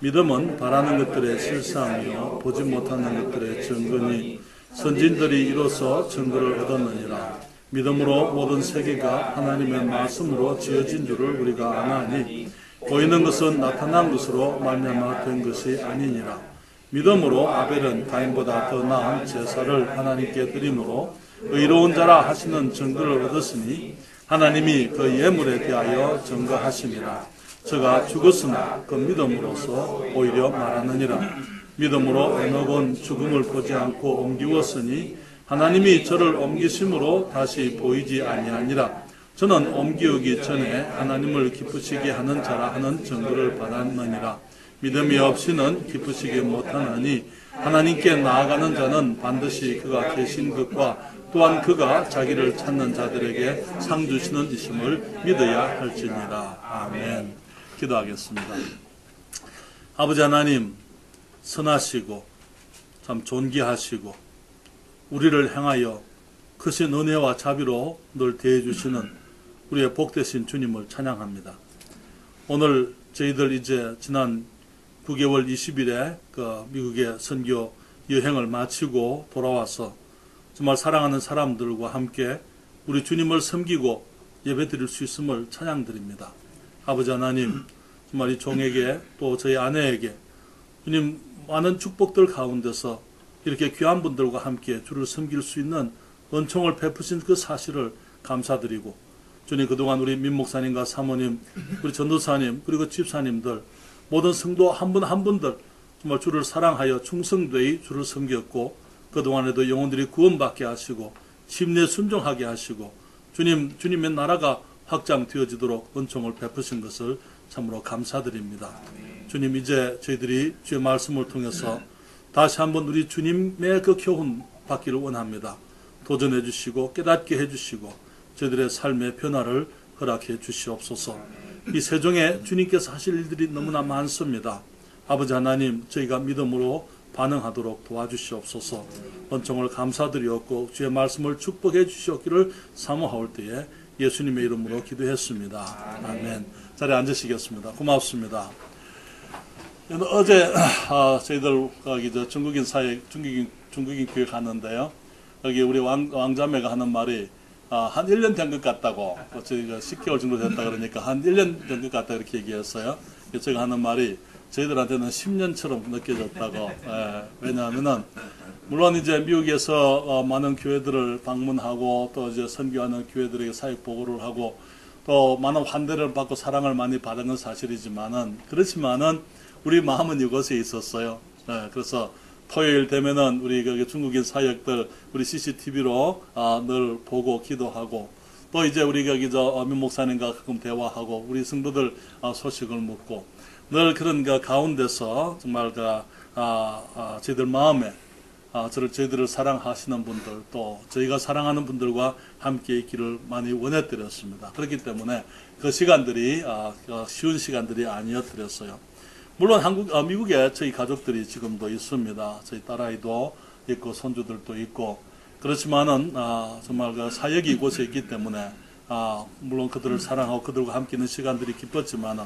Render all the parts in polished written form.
믿음은 바라는 것들의 실상이요 보지 못하는 것들의 증거니 선진들이 이로써 증거를 얻었느니라. 믿음으로 모든 세계가 하나님의 말씀으로 지어진 줄을 우리가 아나니 보이는 것은 나타난 것으로 말미암아 된 것이 아니니라. 믿음으로 아벨은 가인보다 더 나은 제사를 하나님께 드림으로 의로운 자라 하시는 증거를 얻었으니 하나님이 그 예물에 대하여 증거하심이라. 저가 죽었으나 그 믿음으로서 오히려 말하느니라. 믿음으로 에녹은 죽음을 보지 않고 옮기웠으니 하나님이 저를 옮기심으로 다시 보이지 아니하니라. 저는 옮기우기 전에 하나님을 기쁘시게 하는 자라 하는 증거를 받았느니라. 믿음이 없이는 기쁘시게 못하나니 하나님께 나아가는 자는 반드시 그가 계신 것과 또한 그가 자기를 찾는 자들에게 상 주시는 이심을 믿어야 할지니라. 아멘. 기도하겠습니다. 아버지 하나님, 선하시고 참 존귀하시고 우리를 향하여 크신 은혜와 자비로 늘 대해주시는 우리의 복되신 주님을 찬양합니다. 오늘 저희들 이제 지난 9개월 20일에 그 미국의 선교 여행을 마치고 돌아와서 정말 사랑하는 사람들과 함께 우리 주님을 섬기고 예배드릴 수 있음을 찬양드립니다. 아버지 하나님, 정말 이 종에게 또 저희 아내에게 주님 많은 축복들 가운데서 이렇게 귀한 분들과 함께 주를 섬길 수 있는 은총을 베푸신 그 사실을 감사드리고 주님 그동안 우리 민 목사님과 사모님, 우리 전도사님 그리고 집사님들 모든 성도 한 분 한 분들 정말 주를 사랑하여 충성되이 주를 섬겼고 그동안에도 영혼들이 구원받게 하시고 심리에 순종하게 하시고 주님의 나라가 확장되어지도록 은총을 베푸신 것을 참으로 감사드립니다. 주님 이제 저희들이 주의 말씀을 통해서 다시 한번 우리 주님의 그 교훈 받기를 원합니다. 도전해 주시고 깨닫게 해 주시고 저희들의 삶의 변화를 허락해 주시옵소서. 이 세종에 주님께서 하실 일들이 너무나 많습니다. 아버지 하나님 저희가 믿음으로 반응하도록 도와주시옵소서. 은총을 감사드리었고 주의 말씀을 축복해 주시옵기를 사모하올 때에 예수님의 이름으로 기도했습니다. 아멘. 자리에 앉으시겠습니다. 고맙습니다. 어제 저희들 거기 중국인 사회 중국인 교회 갔는데요. 여기 우리 왕자매가 하는 말이 한 1년 된 것 같다고 저희가 10개월 정도 됐다 그러니까 한 1년 된 것 같다 이렇게 얘기했어요. 제가 하는 말이 저희들한테는 10년처럼 느껴졌다고. 왜냐하면은 물론 이제 미국에서 많은 교회들을 방문하고 또 이제 선교하는 교회들에게 사역 보고를 하고 또 많은 환대를 받고 사랑을 많이 받은 건 사실이지만은 그렇지만은 우리 마음은 이곳에 있었어요. 그래서 토요일 되면은 우리 그 중국인 사역들 우리 CCTV로 늘 보고 기도하고 또 이제 우리 거기 민 목사님과 가끔 대화하고 우리 성도들 소식을 묻고 늘 그런 그 가운데서 정말 저희들 마음에 저희들을 사랑하시는 분들 또 저희가 사랑하는 분들과 함께 있기를 많이 원해드렸습니다. 그렇기 때문에 그 시간들이 쉬운 시간들이 아니었더랬어요. 물론 미국에 저희 가족들이 지금도 있습니다. 저희 딸아이도 있고 손주들도 있고 그렇지만은 정말 그 사역이 이곳에 있기 때문에 물론 그들을 사랑하고 그들과 함께 있는 시간들이 기뻤지만은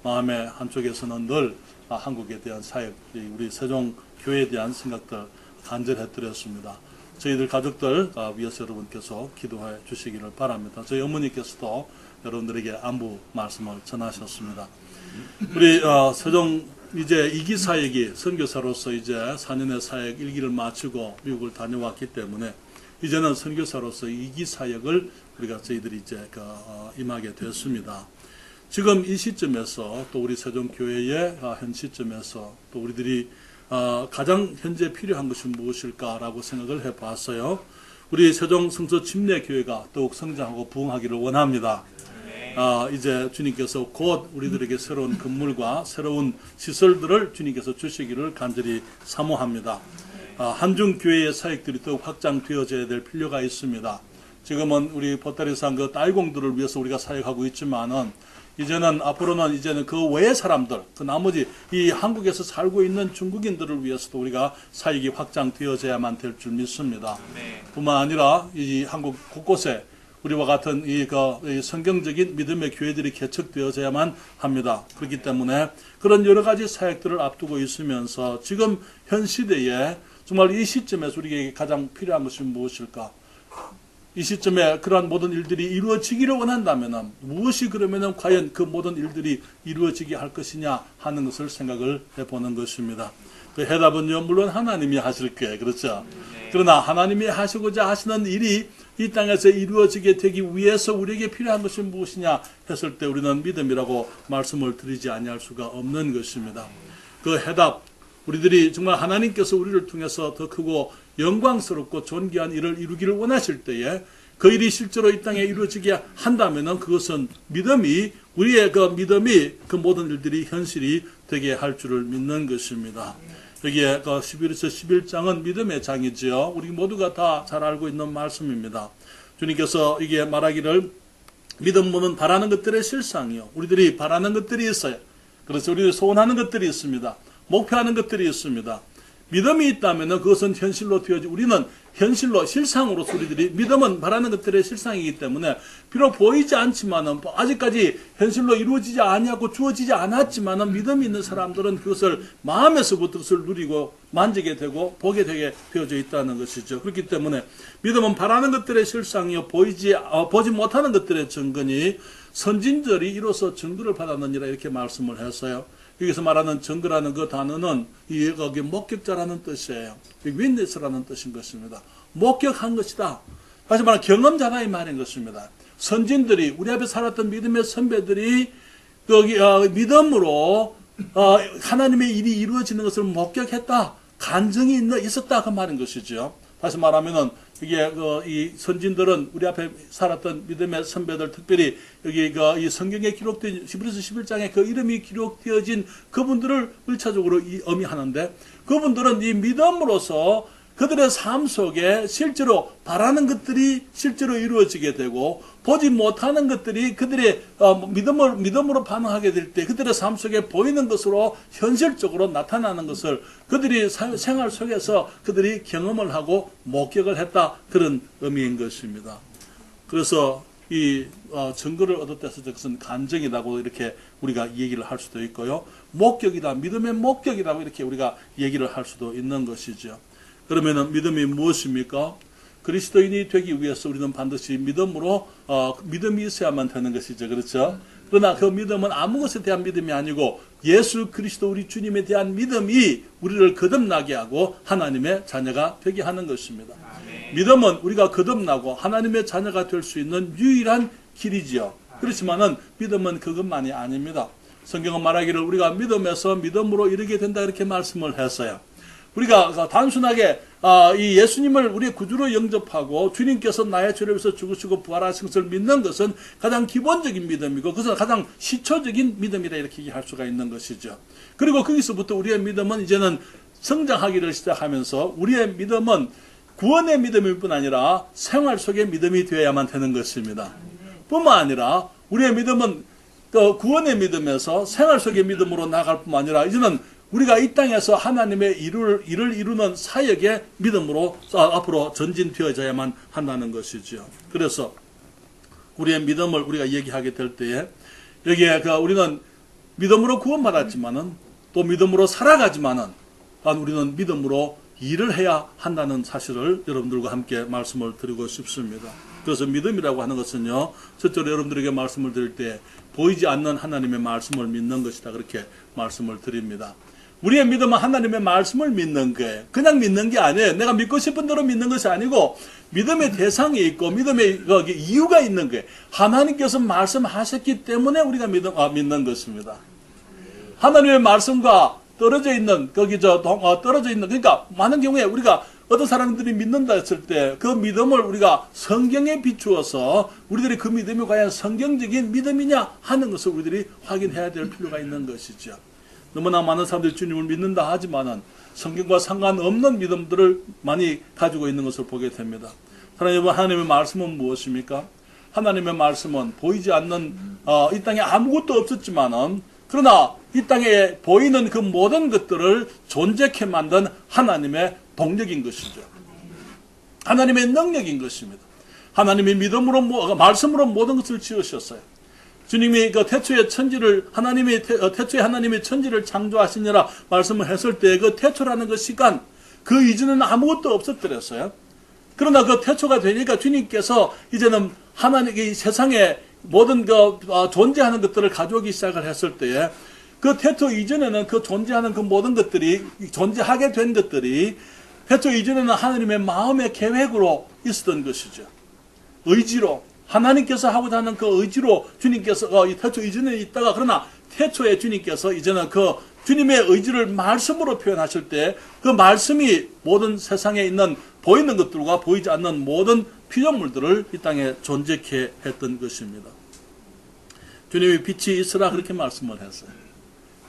마음의 한쪽에서는 늘 한국에 대한 사역, 우리 세종 교회에 대한 생각들 간절해드렸습니다. 저희들 가족들 위해서 여러분께서 기도해 주시기를 바랍니다. 저희 어머니께서도 여러분들에게 안부 말씀을 전하셨습니다. 우리 세종 이제 2기 사역이 선교사로서 이제 4년의 사역 1기를 마치고 미국을 다녀왔기 때문에 이제는 선교사로서 2기 사역을 우리가 저희들이 이제 임하게 됐습니다. 지금 이 시점에서 또 우리 세종교회의 현 시점에서 또 우리들이 가장 현재 필요한 것이 무엇일까라고 생각을 해봤어요. 우리 세종 성서 침례교회가 더욱 성장하고 부흥하기를 원합니다. 이제 주님께서 곧 우리들에게 새로운 건물과 새로운 시설들을 주님께서 주시기를 간절히 사모합니다. 한중교회의 사역들이 더욱 확장되어져야 될 필요가 있습니다. 지금은 우리 보따리산 그 딸공들을 위해서 우리가 사역하고 있지만은 이제는 앞으로는 이제는 그 외의 사람들, 그 나머지 이 한국에서 살고 있는 중국인들을 위해서도 우리가 사역이 확장되어져야만 될 줄 믿습니다. 뿐만 아니라 이 한국 곳곳에 우리와 같은 이 성경적인 믿음의 교회들이 개척되어져야만 합니다. 그렇기 때문에 그런 여러 가지 사역들을 앞두고 있으면서 지금 현 시대에 정말 이 시점에서 우리에게 가장 필요한 것이 무엇일까? 이 시점에 그러한 모든 일들이 이루어지기를 원한다면 무엇이 그러면 과연 그 모든 일들이 이루어지게 할 것이냐 하는 것을 생각을 해보는 것입니다. 그 해답은요, 물론 하나님이 하실 거예요. 그렇죠? 그러나 하나님이 하시고자 하시는 일이 이 땅에서 이루어지게 되기 위해서 우리에게 필요한 것이 무엇이냐 했을 때 우리는 믿음이라고 말씀을 드리지 아니할 수가 없는 것입니다. 그 해답, 우리들이 정말 하나님께서 우리를 통해서 더 크고 영광스럽고 존귀한 일을 이루기를 원하실 때에 그 일이 실제로 이 땅에 이루어지게 한다면 그것은 우리의 그 믿음이 그 모든 일들이 현실이 되게 할 줄을 믿는 것입니다. 여기에 그 11에서 11장은 믿음의 장이지요. 우리 모두가 다 잘 알고 있는 말씀입니다. 주님께서 이게 말하기를 믿음은 바라는 것들의 실상이요. 우리들이 바라는 것들이 있어요. 그래서 우리들이 소원하는 것들이 있습니다. 목표하는 것들이 있습니다. 믿음이 있다면 그것은 현실로 되어지 우리는 현실로 실상으로서 우리들이 믿음은 바라는 것들의 실상이기 때문에 비록 보이지 않지만은 아직까지 현실로 이루어지지 아니하고 주어지지 않았지만은 믿음이 있는 사람들은 그것을 마음에서부터 그것을 누리고 만지게 되고 보게 되게 되어져 있다는 것이죠. 그렇기 때문에 믿음은 바라는 것들의 실상이요 보지 못하는 것들의 증거니 선진들이 이로써 증거를 받았느니라 이렇게 말씀을 했어요. 여기서 말하는 증거라는 그 단어는 여기 목격자라는 뜻이에요. 윈니스라는 뜻인 것입니다. 목격한 것이다. 다시 말하면 경험자다 이 말인 것입니다. 선진들이 우리 앞에 살았던 믿음의 선배들이 믿음으로 하나님의 일이 이루어지는 것을 목격했다. 간증이 있었다 그 말인 것이죠. 다시 말하면은 이게 이 선진들은 우리 앞에 살았던 믿음의 선배들, 특별히 여기 이 성경에 기록된 히브리서 11장에 그 이름이 기록되어진 그분들을 1차적으로 의미하는데 그분들은 이 믿음으로서 그들의 삶 속에 실제로 바라는 것들이 실제로 이루어지게 되고 보지 못하는 것들이 그들의 믿음으로 반응하게 될 때 그들의 삶 속에 보이는 것으로 현실적으로 나타나는 것을 그들이 생활 속에서 그들이 경험을 하고 목격을 했다. 그런 의미인 것입니다. 그래서 이 증거를 얻었다 해서 그것은 간증이라고 이렇게 우리가 얘기를 할 수도 있고요. 목격이다. 믿음의 목격이라고 이렇게 우리가 얘기를 할 수도 있는 것이죠. 그러면은 믿음이 무엇입니까? 그리스도인이 되기 위해서 우리는 반드시 믿음으로 믿음이 있어야만 되는 것이죠. 그렇죠? 그러나 그 믿음은 아무 것에 대한 믿음이 아니고 예수 그리스도 우리 주님에 대한 믿음이 우리를 거듭나게 하고 하나님의 자녀가 되게 하는 것입니다. 믿음은 우리가 거듭나고 하나님의 자녀가 될 수 있는 유일한 길이지요. 그렇지만은 믿음은 그것만이 아닙니다. 성경은 말하기를 우리가 믿음에서 믿음으로 이르게 된다 이렇게 말씀을 했어요. 우리가 단순하게 이 예수님을 우리의 구주로 영접하고 주님께서 나의 죄를 위해서 죽으시고 부활하신 것을 믿는 것은 가장 기본적인 믿음이고 그것은 가장 시초적인 믿음이라 이렇게 얘기할 수가 있는 것이죠. 그리고 거기서부터 우리의 믿음은 이제는 성장하기를 시작하면서 우리의 믿음은 구원의 믿음일 뿐 아니라 생활 속의 믿음이 되어야만 되는 것입니다. 뿐만 아니라 우리의 믿음은 구원의 믿음에서 생활 속의 믿음으로 나아갈 뿐만 아니라 이제는 우리가 이 땅에서 하나님의 일을 이루는 사역의 믿음으로 앞으로 전진되어져야만 한다는 것이죠. 그래서 우리의 믿음을 우리가 얘기하게 될 때에 여기에 우리는 믿음으로 구원받았지만은 또 믿음으로 살아가지만은 우리는 믿음으로 일을 해야 한다는 사실을 여러분들과 함께 말씀을 드리고 싶습니다. 그래서 믿음이라고 하는 것은요, 첫째로 여러분들에게 말씀을 드릴 때 보이지 않는 하나님의 말씀을 믿는 것이다. 그렇게 말씀을 드립니다. 우리의 믿음은 하나님의 말씀을 믿는 거예요. 그냥 믿는 게 아니에요. 내가 믿고 싶은 대로 믿는 것이 아니고 믿음의 대상이 있고 믿음의 이유가 있는 거예요. 하나님께서 말씀하셨기 때문에 우리가 믿는 것입니다. 하나님의 말씀과 떨어져 있는 그러니까 많은 경우에 우리가 어떤 사람들이 믿는다 했을 때 그 믿음을 우리가 성경에 비추어서 우리들이 그 믿음이 과연 성경적인 믿음이냐 하는 것을 우리들이 확인해야 될 필요가 있는 것이죠. 너무나 많은 사람들이 주님을 믿는다 하지만은 성경과 상관없는 믿음들을 많이 가지고 있는 것을 보게 됩니다. 사랑하는 여러분, 하나님의 말씀은 무엇입니까? 하나님의 말씀은 보이지 않는 이 땅에 아무것도 없었지만은 그러나 이 땅에 보이는 그 모든 것들을 존재케 만든 하나님의 동력인 것이죠. 하나님의 능력인 것입니다. 하나님이 믿음으로, 말씀으로 모든 것을 지으셨어요. 주님이 그 태초에 천지를, 태초에 하나님이 천지를 창조하시니라 말씀을 했을 때 그 태초라는 그 시간, 그 이전에는 아무것도 없었더랬어요. 그러나 그 태초가 되니까 주님께서 이제는 하나님, 이 세상에 모든 존재하는 것들을 가져오기 시작을 했을 때에 그 태초 이전에는 그 존재하는 그 모든 것들이, 존재하게 된 것들이 태초 이전에는 하나님의 마음의 계획으로 있었던 것이죠. 의지로, 하나님께서 하고자 하는 그 의지로 주님께서 이 태초 이전에 있다가, 그러나 태초에 주님께서 이제는 그 주님의 의지를 말씀으로 표현하실 때 그 말씀이 모든 세상에 있는 보이는 것들과 보이지 않는 모든 피조물들을 이 땅에 존재케 했던 것입니다. 주님이 빛이 있으라 그렇게 말씀을 했어요.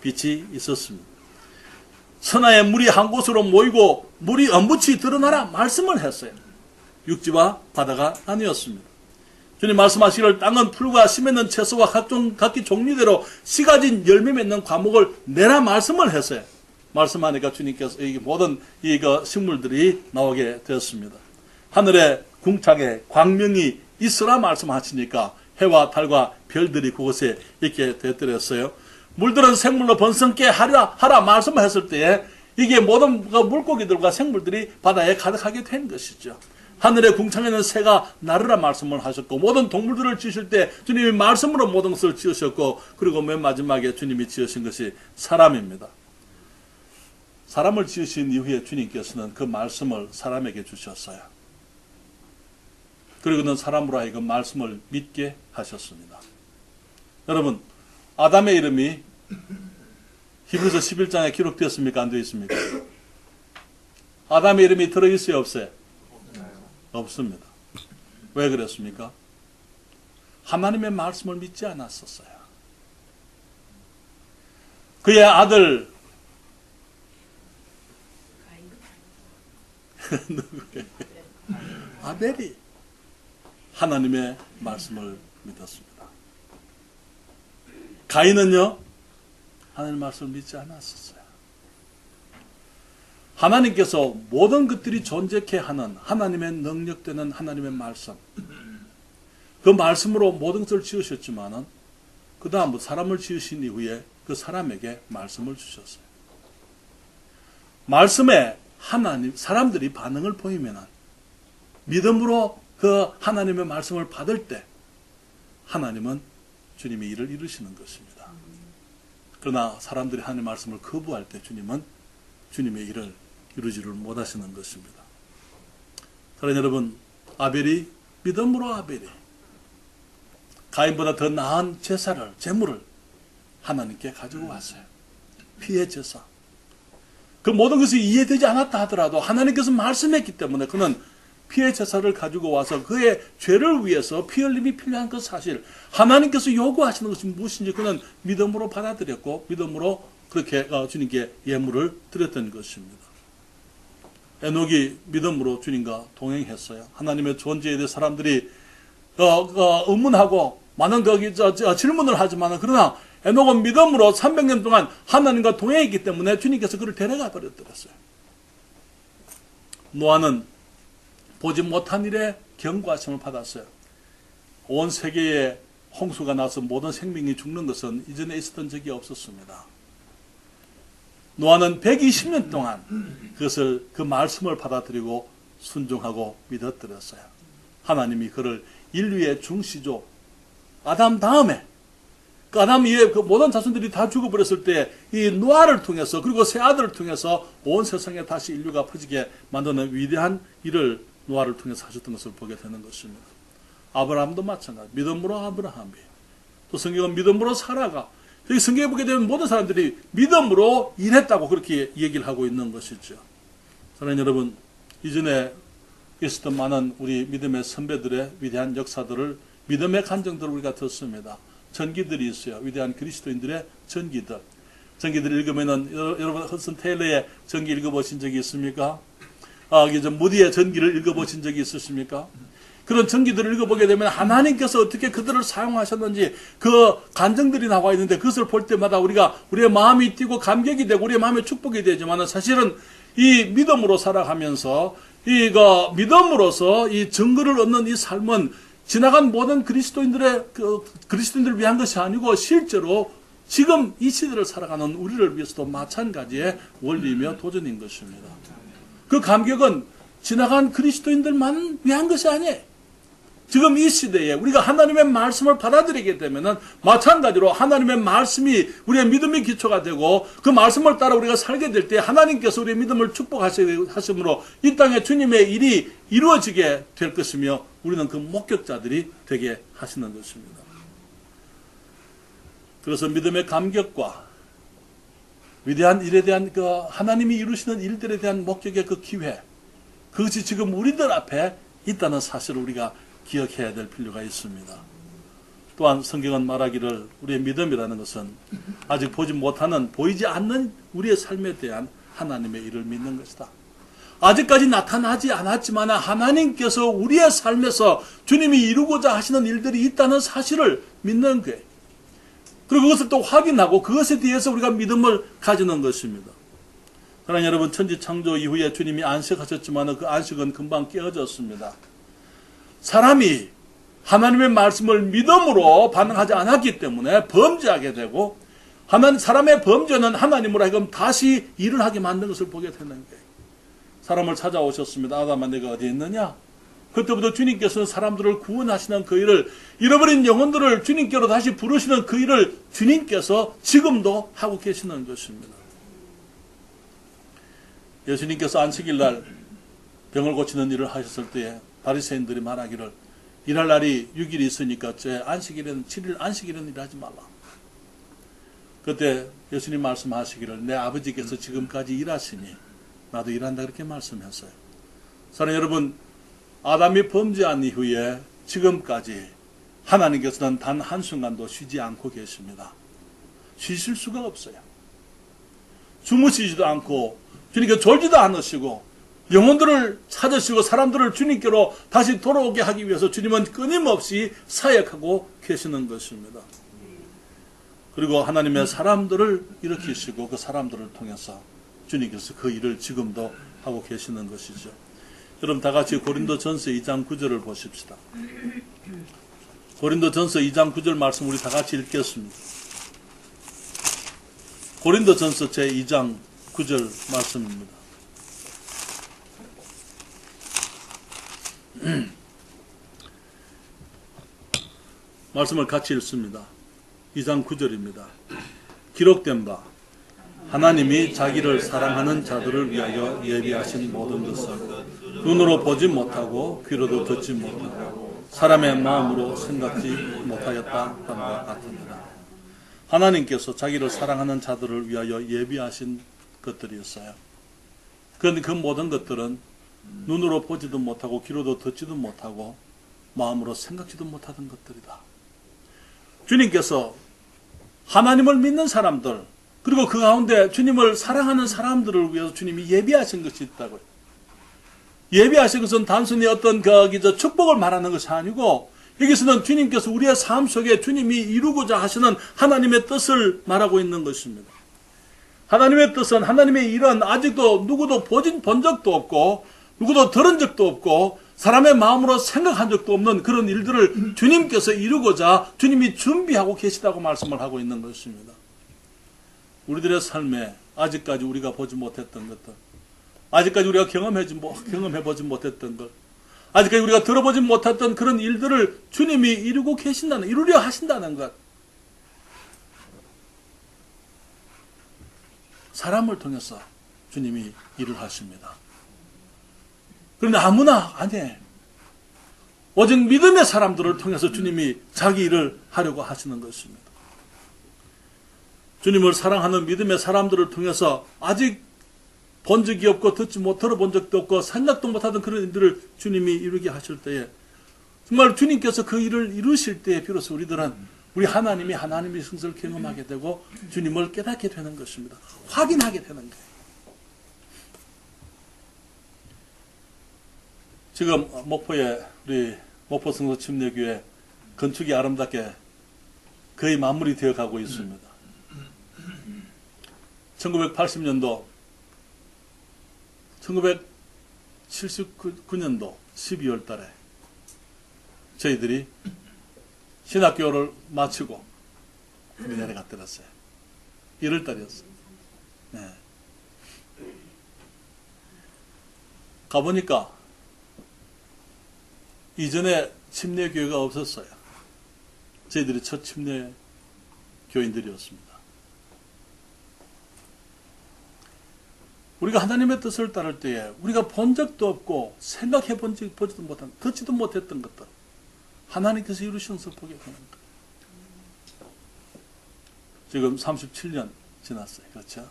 빛이 있었습니다. 선하에 물이 한 곳으로 모이고 물이 엄붙이 드러나라 말씀을 했어요. 육지와 바다가 아니었습니다. 주님 말씀하시기를 땅은 풀과 씨 맺는 채소와 각기 종류대로 씨 가진 열매 맺는 과목을 내라 말씀을 했어요. 말씀하니까 주님께서 이 모든 식물들이 나오게 되었습니다. 하늘에 궁창에 광명이 있으라 말씀하시니까 해와 달과 별들이 그곳에 있게 되었어요. 물들은 생물로 번성케 하라 말씀했을 때에 이게 모든 물고기들과 생물들이 바다에 가득하게 된 것이죠. 하늘의 궁창에는 새가 나르라 말씀을 하셨고, 모든 동물들을 지으실 때 주님이 말씀으로 모든 것을 지으셨고, 그리고 맨 마지막에 주님이 지으신 것이 사람입니다. 사람을 지으신 이후에 주님께서는 그 말씀을 사람에게 주셨어요. 그리고는 사람으로 하여금 말씀을 믿게 하셨습니다. 여러분, 아담의 이름이 히브리서 11장에 기록되었습니까? 안 되어 있습니까? 아담의 이름이 들어있어요? 없어요? 없습니다. 왜 그랬습니까? 하나님의 말씀을 믿지 않았었어요. 그의 아들 아벨이 하나님의 말씀을 믿었습니다. 가인은요, 하나님의 말씀을 믿지 않았었어요. 하나님께서 모든 것들이 존재케 하는 하나님의 능력되는 하나님의 말씀, 그 말씀으로 모든 것을 지으셨지만은 그 다음 사람을 지으신 이후에 그 사람에게 말씀을 주셨어요. 말씀에 사람들이 반응을 보이면은 믿음으로 그 하나님의 말씀을 받을 때 하나님은 주님의 일을 이루시는 것입니다. 그러나 사람들이 하나님의 말씀을 거부할 때 주님은 주님의 일을 이루지를 못하시는 것입니다. 사랑하는 여러분, 믿음으로 아벨이 가인보다 더 나은 제물을 하나님께 가지고 왔어요. 피의 제사. 그 모든 것이 이해되지 않았다 하더라도 하나님께서 말씀했기 때문에 그는 피의 제사를 가지고 와서 그의 죄를 위해서 피 흘림이 필요한 그 사실, 하나님께서 요구하시는 것이 무엇인지 그는 믿음으로 받아들였고 믿음으로 그렇게 주님께 예물을 드렸던 것입니다. 에녹이 믿음으로 주님과 동행했어요. 하나님의 존재에 대해 사람들이 의문하고 많은 질문을 하지만, 그러나 에녹은 믿음으로 300년 동안 하나님과 동행했기 때문에 주님께서 그를 데려가 버렸더랬어요. 노아는 보지 못한 일에 경고하심을 받았어요. 온 세계에 홍수가 나서 모든 생명이 죽는 것은 이전에 있었던 적이 없었습니다. 노아는 120년 동안 그 말씀을 받아들이고 순종하고 믿어들었어요. 하나님이 그를 인류의 중시조, 아담 다음에, 그 아담 이후에 그 모든 자손들이 다 죽어버렸을 때 이 노아를 통해서, 그리고 세 아들을 통해서 온 세상에 다시 인류가 퍼지게 만드는 위대한 일을 노아를 통해서 하셨던 것을 보게 되는 것입니다. 아브라함도 마찬가지. 믿음으로 아브라함이, 또 성경은 믿음으로 사라가, 여기 성경에 보게 되면 모든 사람들이 믿음으로 일했다고 그렇게 얘기를 하고 있는 것이죠. 사랑하는 여러분, 이전에 있었던 많은 우리 믿음의 선배들의 위대한 역사들을, 믿음의 간증들을 우리가 듣습니다. 전기들이 있어요. 위대한 그리스도인들의 전기들. 전기들을 읽으면은, 여러분 허슨 테일러의 전기 읽어보신 적이 있습니까? 무디의 전기를 읽어보신 적이 있으십니까? 그런 전기들을 읽어보게 되면 하나님께서 어떻게 그들을 사용하셨는지 그 간증들이 나와 있는데, 그것을 볼 때마다 우리의 마음이 뛰고 감격이 되고 우리의 마음에 축복이 되지만, 사실은 이 믿음으로 살아가면서 믿음으로서 이 증거를 얻는 이 삶은 지나간 모든 그리스도인들을 위한 것이 아니고 실제로 지금 이 시대를 살아가는 우리를 위해서도 마찬가지의 원리이며 도전인 것입니다. 그 감격은 지나간 그리스도인들만 위한 것이 아니에요. 지금 이 시대에 우리가 하나님의 말씀을 받아들이게 되면은 마찬가지로 하나님의 말씀이 우리의 믿음의 기초가 되고 그 말씀을 따라 우리가 살게 될 때 하나님께서 우리의 믿음을 축복하심으로 이 땅에 주님의 일이 이루어지게 될 것이며 우리는 그 목격자들이 되게 하시는 것입니다. 그래서 믿음의 감격과 위대한 일에 대한 그 하나님이 이루시는 일들에 대한 목격의 그 기회, 그것이 지금 우리들 앞에 있다는 사실을 우리가 기억해야 될 필요가 있습니다. 또한 성경은 말하기를 우리의 믿음이라는 것은 아직 보지 못하는, 보이지 않는 우리의 삶에 대한 하나님의 일을 믿는 것이다. 아직까지 나타나지 않았지만 하나님께서 우리의 삶에서 주님이 이루고자 하시는 일들이 있다는 사실을 믿는 거예요. 그리고 그것을 또 확인하고 그것에 대해서 우리가 믿음을 가지는 것입니다. 그러나 여러분, 천지 창조 이후에 주님이 안식하셨지만 그 안식은 금방 깨어졌습니다. 사람이 하나님의 말씀을 믿음으로 반응하지 않았기 때문에 범죄하게 되고 사람의 범죄는 하나님으로 하여금 다시 일을 하게 만든 것을 보게 되는 거예요. 사람을 찾아오셨습니다. 아담아, 내가 어디 있느냐? 그때부터 주님께서는 사람들을 구원하시는 그 일을, 잃어버린 영혼들을 주님께로 다시 부르시는 그 일을 주님께서 지금도 하고 계시는 것입니다. 예수님께서 안식일 날 병을 고치는 일을 하셨을 때에 바리새인들이 말하기를 일할 날이 6일이 있으니까 제 안식일에는 7일 안식일은 일하지 말라. 그때 예수님 말씀하시기를 내 아버지께서 지금까지 일하시니 나도 일한다, 그렇게 말씀했어요. 사랑하는 여러분, 아담이 범죄한 이후에 지금까지 하나님께서는 단 한순간도 쉬지 않고 계십니다. 쉬실 수가 없어요. 주무시지도 않고 주님께 졸지도 않으시고 영혼들을 찾으시고 사람들을 주님께로 다시 돌아오게 하기 위해서 주님은 끊임없이 사역하고 계시는 것입니다. 그리고 하나님의 사람들을 일으키시고 그 사람들을 통해서 주님께서 그 일을 지금도 하고 계시는 것이죠. 여러분, 다 같이 고린도전서 2장 9절을 보십시다. 고린도전서 2장 9절 말씀 우리 다 같이 읽겠습니다. 고린도전서 제2장 9절 말씀입니다. 말씀을 같이 읽습니다. 2장 9절입니다. 기록된 바 하나님이 자기를 사랑하는 자들을 위하여 예비하신 모든 것을 눈으로 보지 못하고 귀로도 듣지 못하고 사람의 마음으로 생각지 못하였다 함과 같으니라. 하나님께서 자기를 사랑하는 자들을 위하여 예비하신 것들이 있어요. 그런데 그 모든 것들은 눈으로 보지도 못하고 귀로도 듣지도 못하고 마음으로 생각지도 못하던 것들이다. 주님께서 하나님을 믿는 사람들, 그리고 그 가운데 주님을 사랑하는 사람들을 위해서 주님이 예비하신 것이 있다고요. 예비하신 것은 단순히 어떤 축복을 말하는 것이 아니고 여기서는 주님께서 우리의 삶 속에 주님이 이루고자 하시는 하나님의 뜻을 말하고 있는 것입니다. 하나님의 뜻은, 하나님의 일은 아직도 누구도 본 적도 없고 누구도 들은 적도 없고 사람의 마음으로 생각한 적도 없는 그런 일들을 주님께서 이루고자 주님이 준비하고 계시다고 말씀을 하고 있는 것입니다. 우리들의 삶에 아직까지 우리가 보지 못했던 것들, 아직까지 우리가 경험해보지 못했던 것, 아직까지 우리가 들어보지 못했던 그런 일들을 주님이 이루려 하신다는 것. 사람을 통해서 주님이 일을 하십니다. 그런데 아무나 아니에요. 오직 믿음의 사람들을 통해서 주님이 자기 일을 하려고 하시는 것입니다. 주님을 사랑하는 믿음의 사람들을 통해서 아직 본 적이 없고 들어본 적도 없고 생각도 못하던 그런 일들을 주님이 이루게 하실 때에 정말 주님께서 그 일을 이루실 때에 비로소 우리들은 우리 하나님의 승리를 경험하게 되고 주님을 깨닫게 되는 것입니다. 확인하게 되는 거예요. 지금 목포에 우리 목포성서 침례교회 건축이 아름답게 거의 마무리되어 가고 있습니다. 1980년도 1979년도 12월 달에 저희들이 신학교를 마치고 우리 내려갔더랬어요. 1월 달이었어요. 네. 가보니까 이전에 침례교회가 없었어요. 저희들이 첫 침례 교인들이었습니다. 우리가 하나님의 뜻을 따를 때에 우리가 본 적도 없고 생각해 보지도 못한, 듣지도 못했던 것들 하나님께서 이루신 것을 보게 되는 거예요. 지금 37년 지났어요. 그렇죠?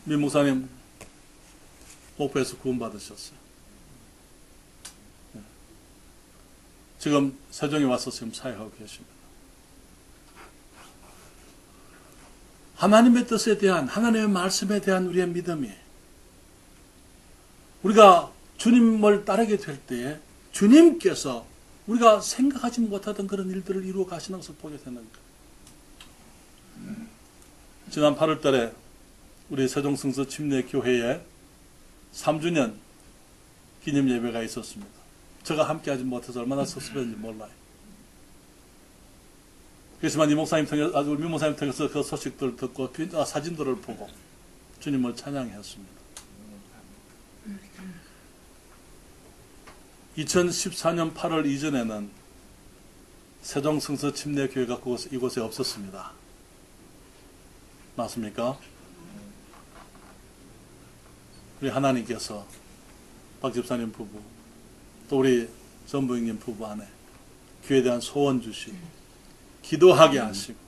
민 목사님 목포에서 구원받으셨어요. 지금 세종에 와서 지금 사역하고 계십니다. 하나님의 뜻에 대한, 하나님의 말씀에 대한 우리의 믿음이 우리가 주님을 따르게 될 때에 주님께서 우리가 생각하지 못하던 그런 일들을 이루어 가시는 것을 보게 되는 거예요. 지난 8월 달에 우리 세종성서 침례교회에 3주년 기념 예배가 있었습니다. 제가 함께 하지 못해서 얼마나 섭섭했는지 몰라요. 그렇지만 이 목사님 통해서, 우리 민 목사님 통해서 그 소식들을 듣고 사진들을 보고 주님을 찬양했습니다. 2014년 8월 이전에는 세종성서 침례교회가 이곳에 없었습니다. 맞습니까? 우리 하나님께서 박 집사님 부부, 또 우리 전부형님 부부 안에 교회에 대한 소원 주시고 기도하게 하시고,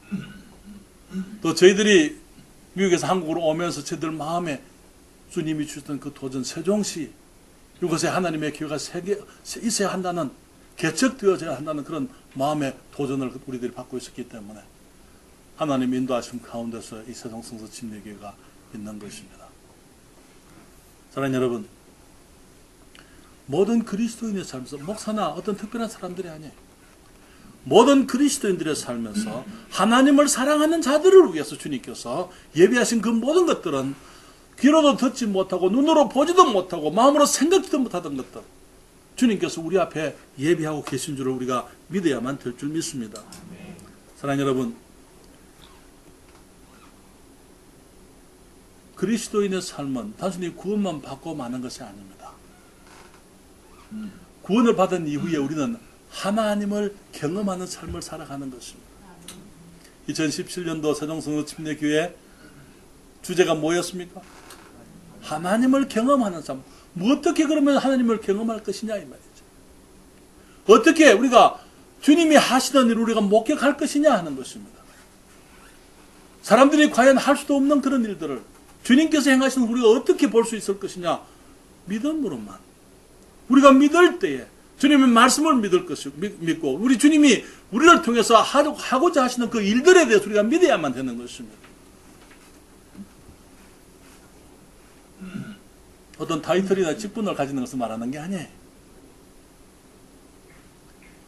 또 저희들이 미국에서 한국으로 오면서 저희들 마음에 주님이 주셨던 그 도전, 세종시 이곳에 하나님의 교회가 있어야 한다는, 개척되어져야 한다는 그런 마음의 도전을 우리들이 받고 있었기 때문에 하나님 인도하심 가운데서 이 세종성서 침례교회가 있는 것입니다. 사랑하는 여러분, 모든 그리스도인의 삶에서 목사나 어떤 특별한 사람들이 아니에요. 모든 그리스도인들의 삶에서 하나님을 사랑하는 자들을 위해서 주님께서 예비하신 그 모든 것들은 귀로도 듣지 못하고 눈으로 보지도 못하고 마음으로 생각지도 못하던 것들, 주님께서 우리 앞에 예비하고 계신 줄을 우리가 믿어야만 될 줄 믿습니다. 사랑하는 여러분, 그리스도인의 삶은 단순히 구원만 받고 마는 것이 아닙니다. 구원을 받은 이후에 우리는 하나님을 경험하는 삶을 살아가는 것입니다. 2017년도 세종성서 침례교회 주제가 뭐였습니까? 하나님을 경험하는 삶. 어떻게 그러면 하나님을 경험할 것이냐 이 말이죠. 어떻게 우리가 주님이 하시던 일을 우리가 목격할 것이냐 하는 것입니다. 사람들이 과연 할 수도 없는 그런 일들을 주님께서 행하시는 우리가 어떻게 볼 수 있을 것이냐? 믿음으로만. 우리가 믿을 때에 주님의 말씀을 믿고 우리 주님이 우리를 통해서 하고자 하시는 그 일들에 대해서 우리가 믿어야만 되는 것입니다. 어떤 타이틀이나 직분을 가지는 것을 말하는 게 아니에요.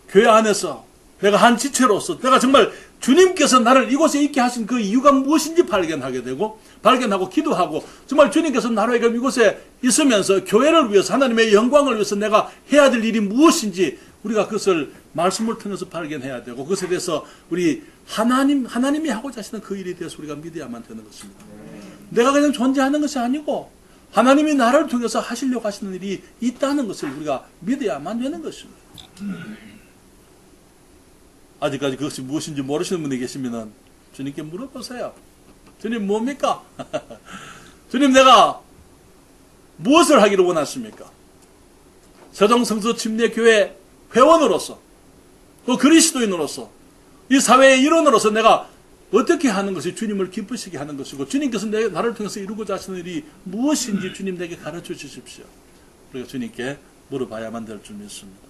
교회 안에서 내가 한 지체로서 내가 정말 주님께서 나를 이곳에 있게 하신 그 이유가 무엇인지 발견하고 기도하고, 정말 주님께서 나로 하여금 이곳에 있으면서 교회를 위해서, 하나님의 영광을 위해서 내가 해야 될 일이 무엇인지 우리가 그것을 말씀을 통해서 발견해야 되고, 그것에 대해서 우리 하나님이 하고자 하시는 그 일에 대해서 우리가 믿어야만 되는 것입니다. 내가 그냥 존재하는 것이 아니고 하나님이 나를 통해서 하시려고 하시는 일이 있다는 것을 우리가 믿어야만 되는 것입니다. 아직까지 그것이 무엇인지 모르시는 분이 계시면 주님께 물어보세요. 주님 뭡니까? 주님, 내가 무엇을 하기를 원하십니까? 세종성서 침례교회 회원으로서, 또 그리스도인으로서, 이 사회의 일원으로서 내가 어떻게 하는 것이 주님을 기쁘시게 하는 것이고, 주님께서 나를 통해서 이루고자 하시는 일이 무엇인지 주님 내게 가르쳐 주십시오. 우리가 주님께 물어봐야만 될 줄 믿습니다.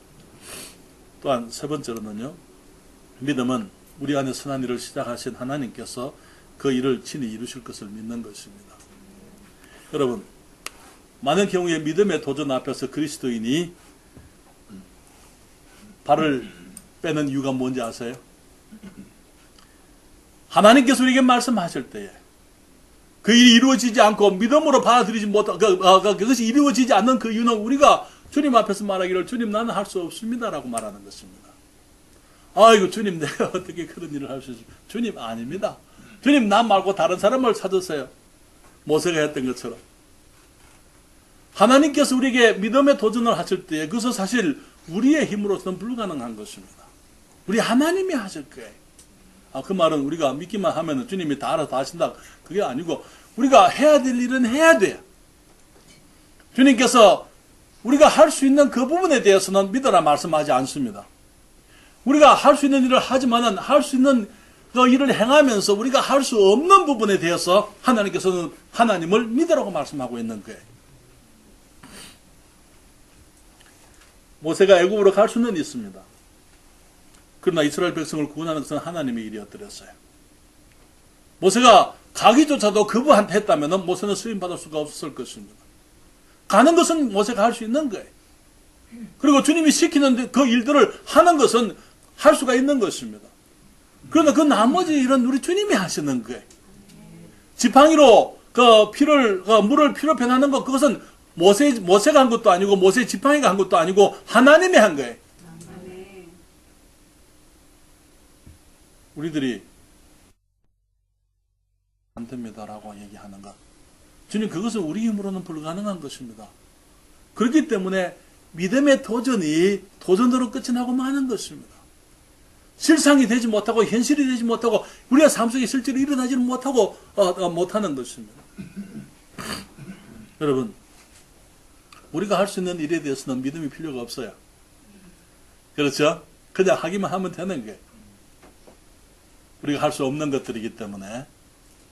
또한 세 번째로는요, 믿음은 우리 안에 선한 일을 시작하신 하나님께서 그 일을 친히 이루실 것을 믿는 것입니다. 여러분, 많은 경우에 믿음의 도전 앞에서 그리스도인이 발을 빼는 이유가 뭔지 아세요? 하나님께서 우리에게 말씀하실 때에 그 일이 이루어지지 않고 믿음으로 받아들이지 못하, 그것이 이루어지지 않는 그 이유는 우리가 주님 앞에서 말하기를 주님 나는 할 수 없습니다라고 말하는 것입니다. 아이고 주님 내가 어떻게 그런 일을 할 수 있습니까? 주님 아닙니다. 주님 나 말고 다른 사람을 찾으세요. 모세가 했던 것처럼. 하나님께서 우리에게 믿음의 도전을 하실 때 그것은 사실 우리의 힘으로서는 불가능한 것입니다. 우리 하나님이 하실 거예요. 그 말은 우리가 믿기만 하면 주님이 다 알아서 하신다. 그게 아니고 우리가 해야 될 일은 해야 돼요. 주님께서 우리가 할 수 있는 그 부분에 대해서는 믿어라 말씀하지 않습니다. 우리가 할 수 있는 일을 하지만은 할 수 있는 그 일을 행하면서 우리가 할 수 없는 부분에 대해서 하나님께서는 하나님을 믿으라고 말씀하고 있는 거예요. 모세가 애굽으로 갈 수는 있습니다. 그러나 이스라엘 백성을 구원하는 것은 하나님의 일이었더랬어요. 모세가 가기조차도 그분한테 했다면 모세는 쓰임받을 수가 없었을 것입니다. 가는 것은 모세가 할 수 있는 거예요. 그리고 주님이 시키는 그 일들을 하는 것은 할 수가 있는 것입니다. 그러나 그 나머지 일은 우리 주님이 하시는 거예요. 지팡이로 물을 피로 변하는 것, 그것은 모세가 한 것도 아니고 모세 지팡이가 한 것도 아니고 하나님이 한 거예요. 우리들이 안 됩니다라고 얘기하는 것. 주님 그것은 우리 힘으로는 불가능한 것입니다. 그렇기 때문에 믿음의 도전이 도전으로 끝이 나고 마는 것입니다. 실상이 되지 못하고 현실이 되지 못하고 우리의 삶 속에 실제로 일어나지는 못하고 못하는 것입니다. 여러분 우리가 할 수 있는 일에 대해서는 믿음이 필요가 없어요. 그렇죠? 그냥 하기만 하면 되는 거예요. 우리가 할 수 없는 것들이기 때문에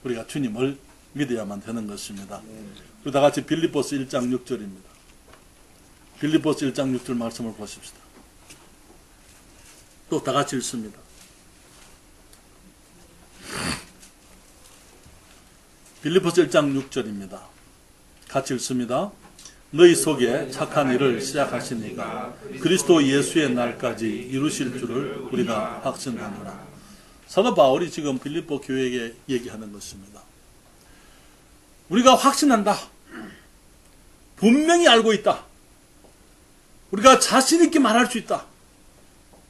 우리가 주님을 믿어야만 되는 것입니다. 그리고 다 같이 빌립보서 1장 6절입니다. 빌립보서 1장 6절 말씀을 보십시다. 또 다 같이 읽습니다. 빌립보서 1장 6절입니다. 같이 읽습니다. 너희 속에 착한 일을 시작하신 이가 그리스도 예수의 날까지 이루실 줄을 우리가 확신하노라. 사도 바울이 지금 빌립보 교회에게 얘기하는 것입니다. 우리가 확신한다. 분명히 알고 있다. 우리가 자신 있게 말할 수 있다.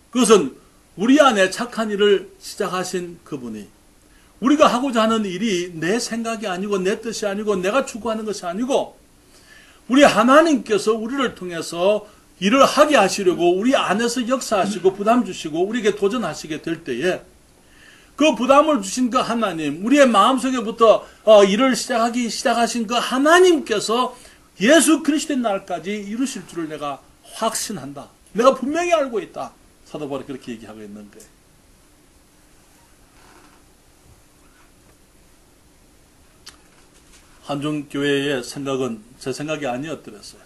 그것은 우리 안에 착한 일을 시작하신 그분이 우리가 하고자 하는 일이 내 생각이 아니고 내 뜻이 아니고 내가 추구하는 것이 아니고 우리 하나님께서 우리를 통해서 일을 하게 하시려고 우리 안에서 역사하시고 부담 주시고 우리에게 도전하시게 될 때에 그 부담을 주신 그 하나님, 우리의 마음속에부터 일을 시작하신 그 하나님께서 예수 그리스도의 날까지 이루실 줄을 내가 확신한다. 내가 분명히 알고 있다. 사도 바울이 그렇게 얘기하고 있는 거예요. 한중교회의 생각은 제 생각이 아니었더랬어요.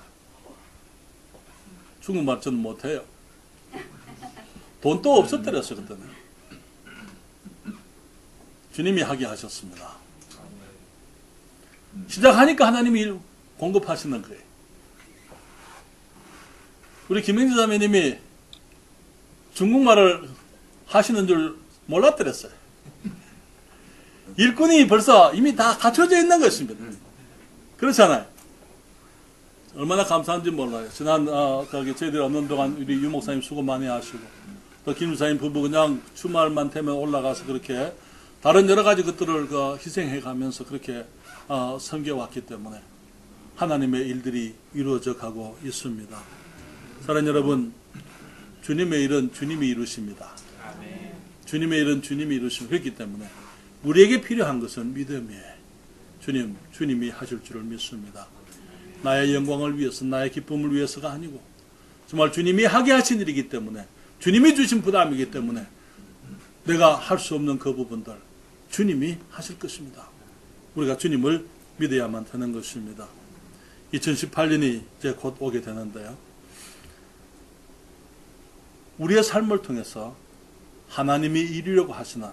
중국말 저는 못해요. 돈도 없었더랬어요, 그때는. 주님이 하게 하셨습니다. 시작하니까 하나님이 공급하시는 거예요. 우리 김영주 자매님이 중국말을 하시는 줄 몰랐더랬어요. 일꾼이 벌써 이미 다 갖춰져 있는 것입니다. 그렇잖아요. 얼마나 감사한지 몰라요. 지난 저희들이 없는 동안 우리 유 목사님 수고 많이 하시고 또 김 주사님 부부 그냥 주말만 되면 올라가서 그렇게 다른 여러 가지 것들을 희생해 가면서 그렇게 섬겨왔기 때문에 하나님의 일들이 이루어져 가고 있습니다. 사랑하는 여러분, 주님의 일은 주님이 이루십니다. 주님의 일은 주님이 이루십니다. 그렇기 때문에 우리에게 필요한 것은 믿음이에요. 주님이 하실 줄을 믿습니다. 나의 영광을 위해서, 나의 기쁨을 위해서가 아니고 정말 주님이 하게 하신 일이기 때문에 주님이 주신 부담이기 때문에 내가 할 수 없는 그 부분들 주님이 하실 것입니다. 우리가 주님을 믿어야만 되는 것입니다. 2018년이 이제 곧 오게 되는데요. 우리의 삶을 통해서 하나님이 이루려고 하시는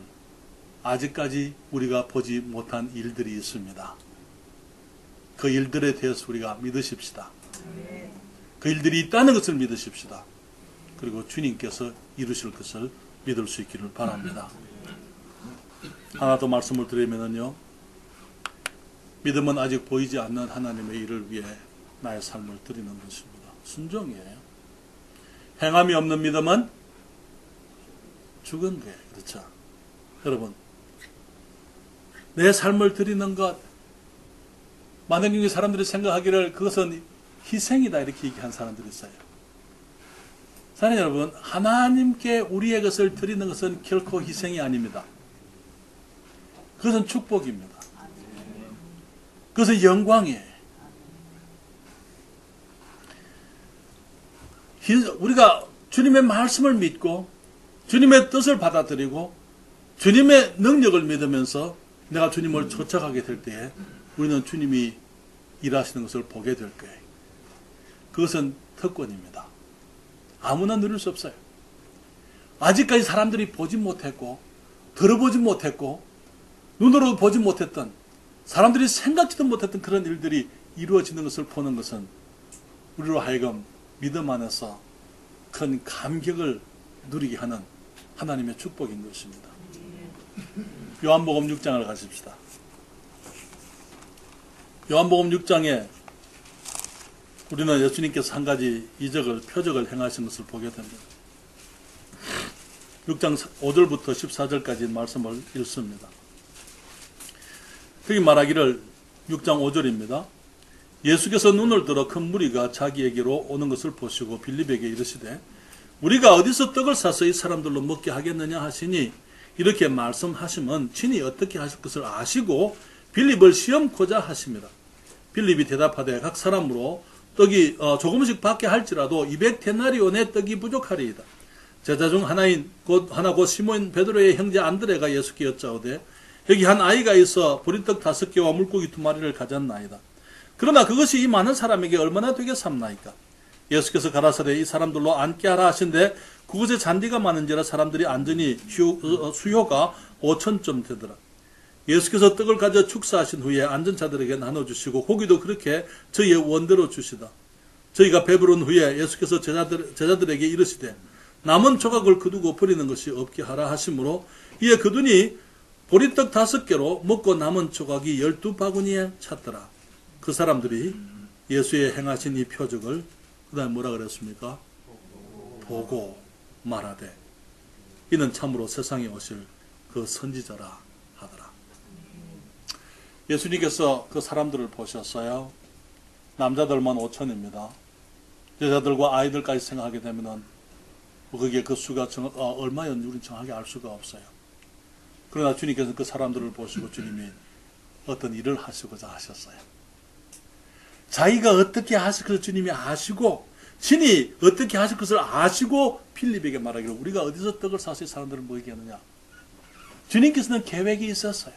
아직까지 우리가 보지 못한 일들이 있습니다. 그 일들에 대해서 우리가 믿으십시다. 그 일들이 있다는 것을 믿으십시다. 그리고 주님께서 이루실 것을 믿을 수 있기를 바랍니다. 하나 더 말씀을 드리면요. 믿음은 아직 보이지 않는 하나님의 일을 위해 나의 삶을 드리는 것입니다. 순종이에요. 행함이 없는 믿음은 죽은 거예요. 그렇죠? 여러분, 내 삶을 드리는 것, 많은 경우 사람들이 생각하기를 그것은 희생이다 이렇게 얘기한 사람들이 있어요. 사랑하는 여러분, 하나님께 우리의 것을 드리는 것은 결코 희생이 아닙니다. 그것은 축복입니다. 그것은 영광이에요. 우리가 주님의 말씀을 믿고 주님의 뜻을 받아들이고 주님의 능력을 믿으면서 내가 주님을 쫓아가게 될 때에 우리는 주님이 일하시는 것을 보게 될 거예요. 그것은 특권입니다. 아무나 누릴 수 없어요. 아직까지 사람들이 보지 못했고 들어보지 못했고 눈으로 보지 못했던 사람들이 생각지도 못했던 그런 일들이 이루어지는 것을 보는 것은 우리로 하여금 믿음 안에서 큰 감격을 누리게 하는 하나님의 축복인 것입니다. 요한복음 6장을 가십시다. 요한복음 6장에 우리는 예수님께서 한 가지 이적을, 표적을 행하신 것을 보게 됩니다. 6장 5절부터 14절까지 말씀을 읽습니다. 거기 말하기를 6장 5절입니다. 예수께서 눈을 들어 큰 무리가 자기에게로 오는 것을 보시고 빌립에게 이르시되 우리가 어디서 떡을 사서 이 사람들로 먹게 하겠느냐 하시니 이렇게 말씀하시면 친히 어떻게 하실 것을 아시고 빌립을 시험코자 하십니다. 빌립이 대답하되 각 사람으로 떡이 조금씩 받게 할지라도 200데나리온의 떡이 부족하리이다. 제자 중 하나 곧 시몬 베드로의 형제 안드레가 예수께 여짜오되 여기 한 아이가 있어 보리떡 5개와 물고기 2마리를 가졌나이다. 그러나 그것이 이 많은 사람에게 얼마나 되겠삼나이까? 예수께서 가라사대 이 사람들로 앉게 하라 하신데 그곳에 잔디가 많은지라 사람들이 앉으니 수요가 5,000점 되더라. 예수께서 떡을 가져 축사하신 후에 앉은 자들에게 나눠주시고 고기도 그렇게 저희의 원대로 주시다. 저희가 배부른 후에 예수께서 제자들에게 이르시되 남은 조각을 거두고 버리는 것이 없게 하라 하시므로 이에 거두니 보리떡 5개로 먹고 남은 조각이 12바구니에 찼더라. 그 사람들이 예수의 행하신 이 표적을 그 다음에 뭐라 그랬습니까? 보고 말하되 이는 참으로 세상에 오실 그 선지자라 하더라. 예수님께서 그 사람들을 보셨어요. 남자들만 5천입니다. 여자들과 아이들까지 생각하게 되면은 그게 그 수가 얼마였는지 우리는 정확하게 알 수가 없어요. 그러나 주님께서 그 사람들을 보시고 주님이 어떤 일을 하시고자 하셨어요. 자기가 어떻게 하실 것을 주님이 아시고 신이 어떻게 하실 것을 아시고 필립에게 말하기를 우리가 어디서 떡을 사서 사람들을 먹이게 하느냐. 주님께서는 계획이 있었어요.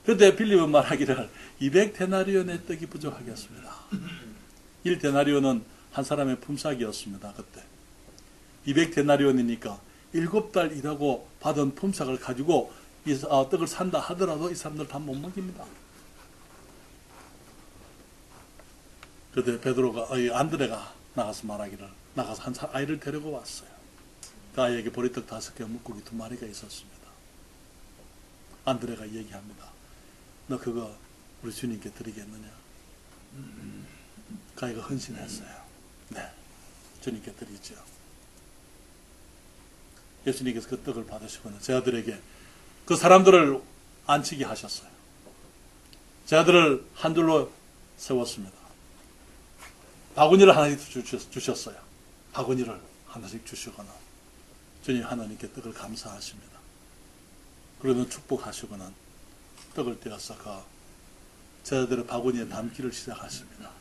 그런데 필립은 말하기를 200데나리온의 떡이 부족하겠습니다. 1데나리온은 한 사람의 품삯이었습니다. 그때 200데나리온이니까 7달 일하고 받은 품삯을 가지고 이 떡을 산다 하더라도 이 사람들 다 못 먹입니다. 그때 안드레가 나가서 말하기를 나가서 한 아이를 데리고 왔어요. 그 아이에게 보리떡 5개, 물고기 2마리가 있었습니다. 안드레가 얘기합니다. 너 그거 우리 주님께 드리겠느냐? 그 아이가 헌신했어요. 네, 주님께 드리죠. 예수님께서 그 떡을 받으시고는 제자들에게 그 사람들을 앉히게 하셨어요. 제자들을 한 줄로 세웠습니다. 바구니를 하나씩 주셨어요. 바구니를 하나씩 주시거나 주님 하나님께 떡을 감사하십니다. 그러면 축복하시고는 떡을 떼어서 그 제자들의 바구니에 담기를 시작하십니다.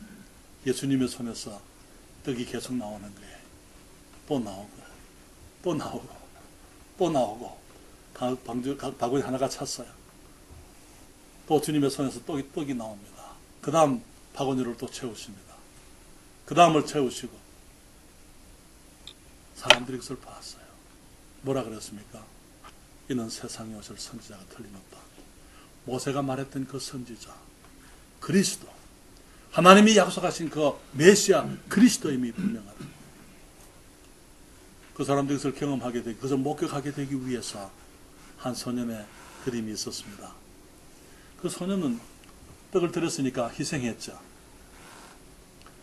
예수님의 손에서 떡이 계속 나오는 거예요. 또 나오고 또 나오고 또 나오고 바구니 하나가 찼어요. 또 주님의 손에서 떡이 나옵니다. 그 다음 바구니를 또 채우십니다. 그 다음을 채우시고 사람들이 그것을 봤어요. 뭐라 그랬습니까? 이는 세상에 오실 선지자가 틀림없다. 모세가 말했던 그 선지자 그리스도 하나님이 약속하신 그 메시아 그리스도임이 분명하다. 그 사람들이 그것을 경험하게 되고 그것을 목격하게 되기 위해서 한 소년의 그림이 있었습니다. 그 소년은 떡을 드렸으니까 희생했죠.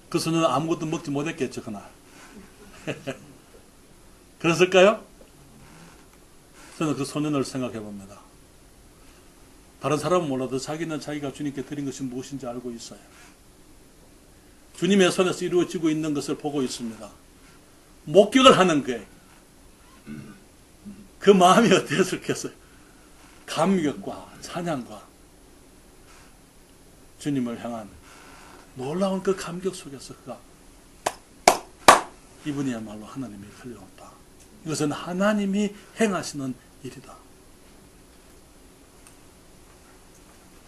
그 소년은 아무것도 먹지 못했겠죠, 그날. 그랬을까요? 저는 그 소년을 생각해 봅니다. 다른 사람은 몰라도 자기는 자기가 주님께 드린 것이 무엇인지 알고 있어요. 주님의 손에서 이루어지고 있는 것을 보고 있습니다. 목격을 하는 게 그 마음이 어땠을겠어요? 감격과 찬양과 주님을 향한 놀라운 그 감격 속에서 그가 이분이야말로 하나님이 틀림없다. 이것은 하나님이 행하시는 일이다.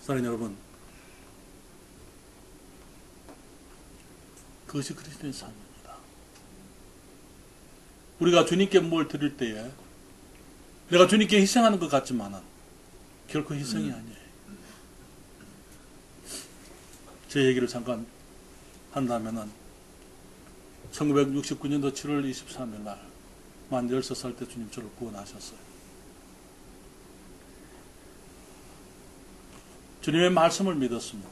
사랑하는 여러분, 그것이 그리스도의 삶입니다. 우리가 주님께 뭘 드릴 때에 내가 주님께 희생하는 것 같지만은 결코 희생이 아니에요. 제 얘기를 잠깐 한다면은 1969년도 7월 23일 날 만 13살 때 주님 저를 구원하셨어요. 주님의 말씀을 믿었습니다.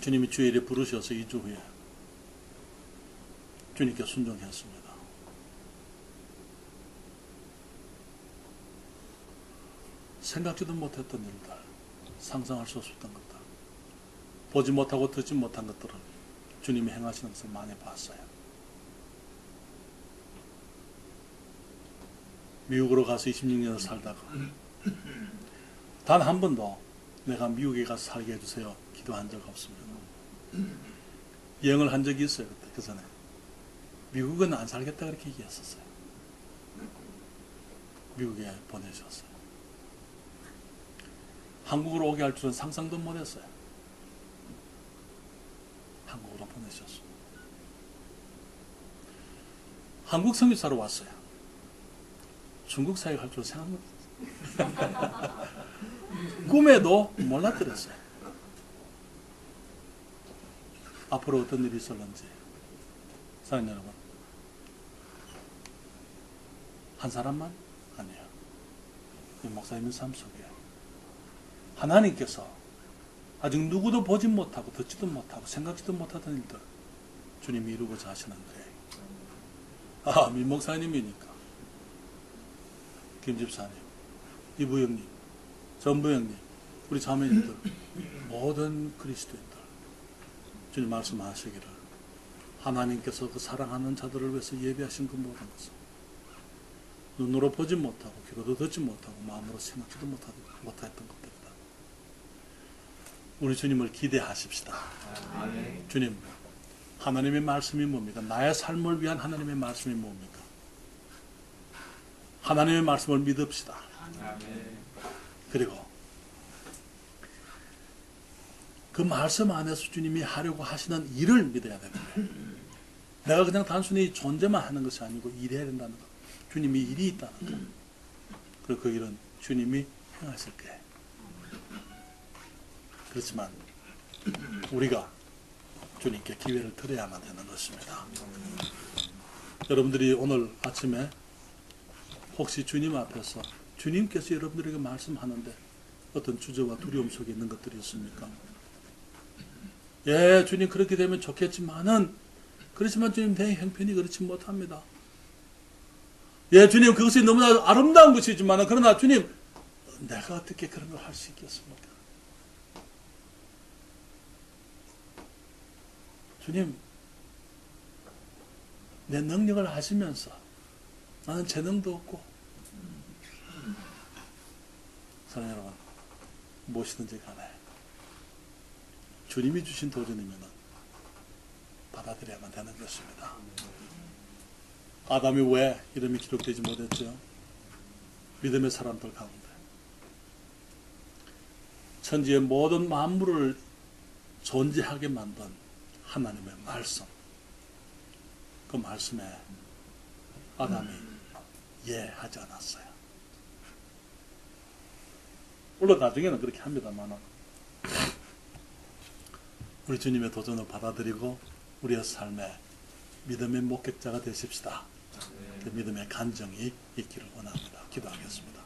주님이 주일에 부르셔서 2주 후에 주님께 순종했습니다. 생각지도 못했던 일들, 상상할 수 없었던 것들, 보지 못하고 듣지 못한 것들을 주님이 행하시는 것을 많이 봤어요. 미국으로 가서 26년을 살다가 단 한 번도 내가 미국에 가서 살게 해주세요 기도한 적 없습니다. 여행을 한 적이 있어요. 그때 그 전에 미국은 안 살겠다 그렇게 얘기했었어요. 미국에 보내셨어요. 한국으로 오게 할 줄은 상상도 못했어요. 한국으로 보내셨어요. 한국 선교사로 왔어요. 중국 사역 할 줄 생각 못했어요. 꿈에도 몰랐더랬어요. 앞으로 어떤 일이 있을런지. 사랑하는 여러분, 한 사람만 아니에요. 이 목사님의 삶 속에 하나님께서 아직 누구도 보지 못하고 듣지도 못하고 생각지도 못하던 일들 주님이 이루고자 하시는 거예요. 민 목사님이니까 김 집사님, 이부 형님, 전부 형님, 우리 자매님들 모든 그리스도인들 주님 말씀하시기를 하나님께서 그 사랑하는 자들을 위해서 예비하신 그 모든 것을 눈으로 보지 못하고 귀로도 듣지 못하고 마음으로 생각지도 못했던 것들이다. 우리 주님을 기대하십시다. 아멘. 주님, 하나님의 말씀이 뭡니까? 나의 삶을 위한 하나님의 말씀이 뭡니까? 하나님의 말씀을 믿읍시다. 아멘. 그리고 그 말씀 안에서 주님이 하려고 하시는 일을 믿어야 됩니다. 내가 그냥 단순히 존재만 하는 것이 아니고 일해야 된다는 것. 주님이 일이 있다는 것. 그리고 그 일은 주님이 행하실 거예요. 그렇지만 우리가 주님께 기회를 드려야만 되는 것입니다. 여러분들이 오늘 아침에 혹시 주님 앞에서 주님께서 여러분들에게 말씀하는데 어떤 주저와 두려움 속에 있는 것들이 있습니까? 예, 주님 그렇게 되면 좋겠지만은 그렇지만 주님 내 형편이 그렇지 못합니다. 예, 주님 그것이 너무나 아름다운 것이지만 그러나 주님 내가 어떻게 그런 걸 할 수 있겠습니까? 주님 내 능력을 아시면서 나는 재능도 없고 사랑하는 여러분 무엇이든지 간에 주님이 주신 도전이면 받아들여야만 되는 것입니다. 아담이 왜 이름이 기록되지 못했죠? 믿음의 사람들 가운데 천지의 모든 만물을 존재하게 만든 하나님의 말씀, 그 말씀에 아담이 예하지 않았어요. 물론 나중에는 그렇게 합니다만 우리 주님의 도전을 받아들이고 우리의 삶에 믿음의 목격자가 되십시다. 그 믿음의 간정이 있기를 원합니다. 기도하겠습니다.